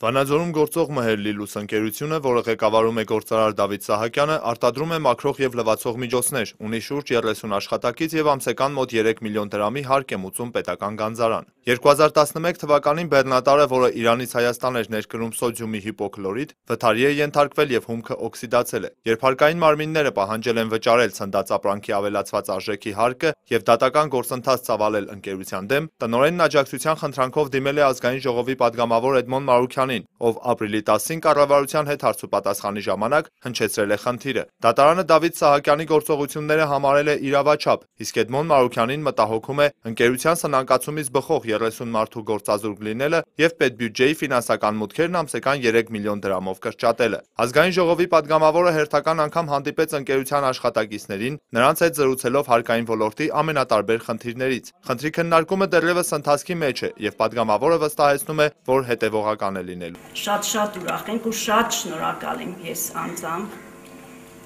Վանաձորում գործող Մհեր Լիլուս ընկերությունը, որը ղեկավարում է գործարար Դավիթ Սահակյանը, արտադրում է մաքրող և լվացող միջոցներ, ունի շուրջ 30 աշխատակից և ամսական մոտ 3 միլիոն դրամի հարկ է մուծում պետական գանձարան։ 2011 թվականին բեռնատարը, որը Իրանից Հայաստան էր ներկրում սոդիումի հիպոքլորիդ, վթարի է ենթարկվել և հումքը օքսիդացել է։ Երբ հարկային մարմինները պահանջել են վճարել ցնդածապրանքի ավելացված արժեքի հարկը և դատական գործընթաց ծավալել ընկերության դեմ, տնօրենն աջակցության խնդրանքով դիմել է Ազգային ժողովի պատգամավոր Էդմոն Մարուքյանին, ով ապրիլի 10-ին կառավարության հետ հարցուպատասխանի ժամանակ հնչեցրել է խնդիրը։ Դատարանը Դավիթ Սահակյանի գործողությունները համարել է իրավաչափ, իսկ Էդմոն Մարուքյանին մտահոգում է ընկերության սնանկացումից բխող 30 մարդու գործազուրկ լինելը և պետբյուջեի ֆինանսական մուտքերն ամսական 3 միլիոն դրամով կրճատելը։ Ազգային ժողովի պատգամավորը հերթական անգամ հանդիպեց ընկերության աշխատակիցներին, նրանց հետ զրուցելով հարկային ոլորտի ամենատարբեր խնդիրներից։ Խնդրի քննարկումը դեռևս ընթացքի մեջ է, և պատգամավորը վստահեցնում է, որ հետևողական է լինելու։ Շատ ուրախ ենք ու շատ շնորհակալ եմ ես անձամբ,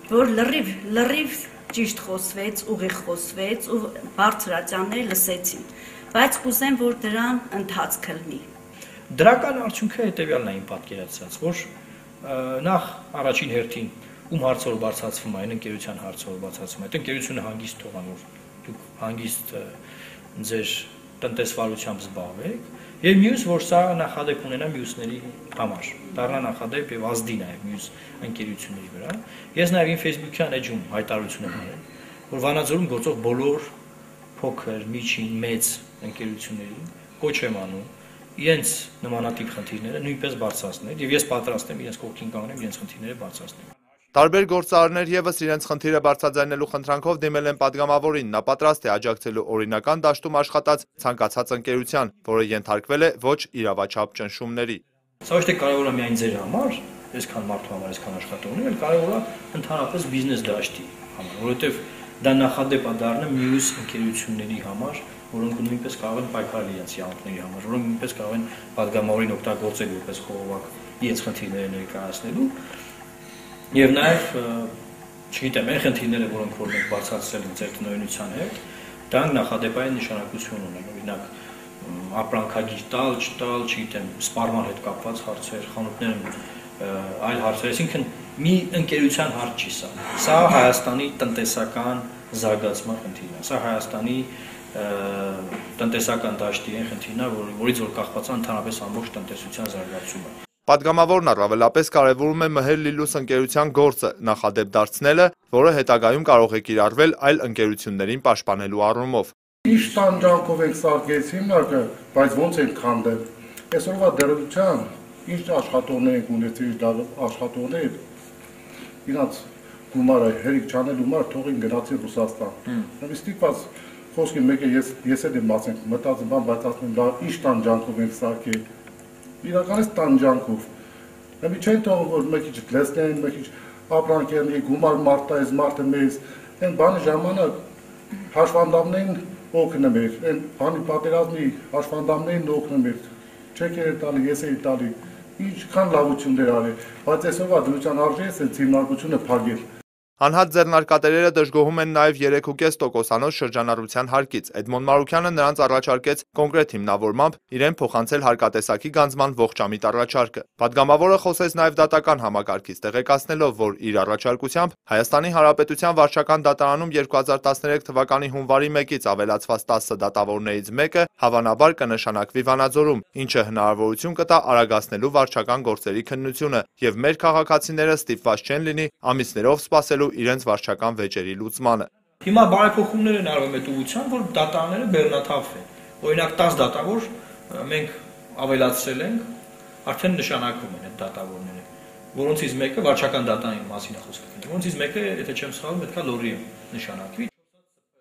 որ լրիվ ճիշտ խոսվեց, ուղիղ խոսվեց ու բարձրաճանները լսեցին, բայց կուզեմ, որ դրան ընթացքը լինի։ Դրական արդյունքը հետևյալն է իմ պատկերացրած, որ նախ առաջին հերթին ում հարցը որ բարձրացվում է, այն ընկերության հարցը որ բարձրացվում է, այդ ընկերությունը հանգիստ թողան, որ դուք հանգիստ ձեր տնտեսվարությամբ զբաղվեք, եւ մյուս, որ սա նախադեպ ունենա մյուսների համար, դառնա նախադեպ եւ ազդի նաեւ մյուս ընկերությունների վրա։ Ես նաեւ իմ Facebook-յան էջում հայտարարություն եմ արել, որ Վանաձորում գործող բոլոր փոքր, միջին, մեծ ընկերություններին կոչ եմ անում իրենց նմանատիպ խնդիրները նույնպես բարձրացնել, եւ ես պատրաստ եմ իրենց կողքին կանգնեմ իրենց խնդիրները բարձրացնել։ Տարբեր գործարարներ ևս իրենց խնդիրը բարձրաձայնելու խնդրանքով դիմել են պատգամավորին, նա պատրաստ է աջակցելու օրինական դաշտում աշխատած ցանկացած ընկերության, որը ենթարկվել է ոչ իրավաչափ ճնշումների։ Սա ոչ թե կարևոր է միայն ձեր համար, այսքան մարդու համար, այսքան աշխատողների, այլ կարևոր է ընդհանրապես բիզնես դաշտի համար, որովհետև դա նախադեպ է դառնում մյուս ընկերությունների համար, որոնք նույնպես կարող են պայքարել իրենց իրավունքների համար, որոնք նույնպես կարող են պատգամավորին օգտագործել որպես խողովակ իրենց խնդիրները ներկայացնելու։ Եվ նաև, չգիտեմ, այն խնդիրները, որոնք որ մենք բարձրացրել ենք ձեր տնօրինության հետ, դրանք նախադեպային նշանակություն ունեն, օրինակ ապրանքագիր տալ, չտալ, չգիտեմ, սպառման հետ կապված հարցեր, խանութներում այլ հարցեր, այսինքն մի ընկերության հարց չի սա։ Սա Հայաստանի տնտեսական զարգացման խնդիրն է, սա Հայաստանի տնտեսական դաշտի այն խնդիրն է, որից որ կախված է ընդհանրապես ամբողջ տնտեսության զարգացումը։ Պատգամավորն առավելապես կարևորում է Մհեր Լիլուս ընկերության գործը նախադեպ դարձնելը, որը հետագայում կարող է կիրառվել այլ ընկերություններին պաշտպանելու առումով։ Ինչ տանջանքով ենք սարքեցի հիմնարկը, բայց ոնց ենք քանդել։ Այսօրվա դրության ինչ աշխատողներ ենք ունեցել, աշխատողներ իրանց գումարը հերիք չանել գումար թողին գնացի Ռուսաստան։ Նույնիսկ ստիպված խոսքի մեկը ես էլ եմ ասենք մտածում բան, բայց ասում եմ դա ինչ տանջանքով ենք սարքել։ Իրականից տանջանքով։ Մենք չեն թողում որ մեկ քիչ լեսնեն, մեկ քիչ ապրանքերնի գումար մարտայից մարդը մեզ, այն բանի ժամանակ հաշվանդամներին օգնում էր, այն բանի պատերազմի հաշվանդամներին օգնում էր, չեկեր տալի, ես էի տալի, ինչքան լավություններ արել, բայց այսօրվա դրության արժե է հիմնարկությունը փակել։ Անհատ ձեռնարկատերերը դժգոհում են նաև 3.5% շրջանառության հարկից։ Էդմոն Մարուքյանը նրանց առաջարկեց կոնկրետ հիմնավորմամբ իրեն փոխանցել հարկատեսակի գանձման ողջամիտ առաջարկը։ Պատգամավորը խոսեց նաև դատական համակարգից, տեղեկացնելով, որ իր առաջարկությամբ Հայաստանի Հանրապետության վարչական դատարանում 2013 թվականի հունվարի 1-ից ավելացված 10 դատավորներից մեկը հավանաբար կնշանակվի Վանաձորում, ինչը հնարավորություն կտա արագացնելու վարչական գործերի քննությունը, եւ մեր քաղաքացիները ստիպված չեն լինի ամիսներով սպասելու իրենց վարչական վեճերի լուծմանը։ Հիմա բարեփոխումներ են արվում այդ ուղղությամբ, որ դատարանները բեռնաթափվեն։ Օրինակ 10 դատավոր մենք ավելացրել ենք, արդեն նշանակվում են այդ դատավորները, որոնցից մեկը վարչական դատարանի մասին է խոսքը, որոնցից մեկը, եթե չեմ սխալվում, պետք է լոռի նշանակվի։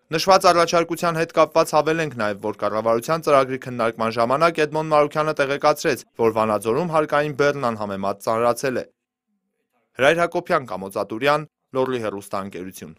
Նշված առաջարկության հետ կապված հավելենք նաև, որ կառավարության ծրագրի քննարկման ժամանակ Էդմոն Մարուքյանը տեղեկացրեց, որ Վանաձորում հարկային բեռնն անհամեմատ ծանրացել է։ Հրայր Հակոբյան, Կամո Ծատուրյան, Լոռի հեռուստաընկերություն։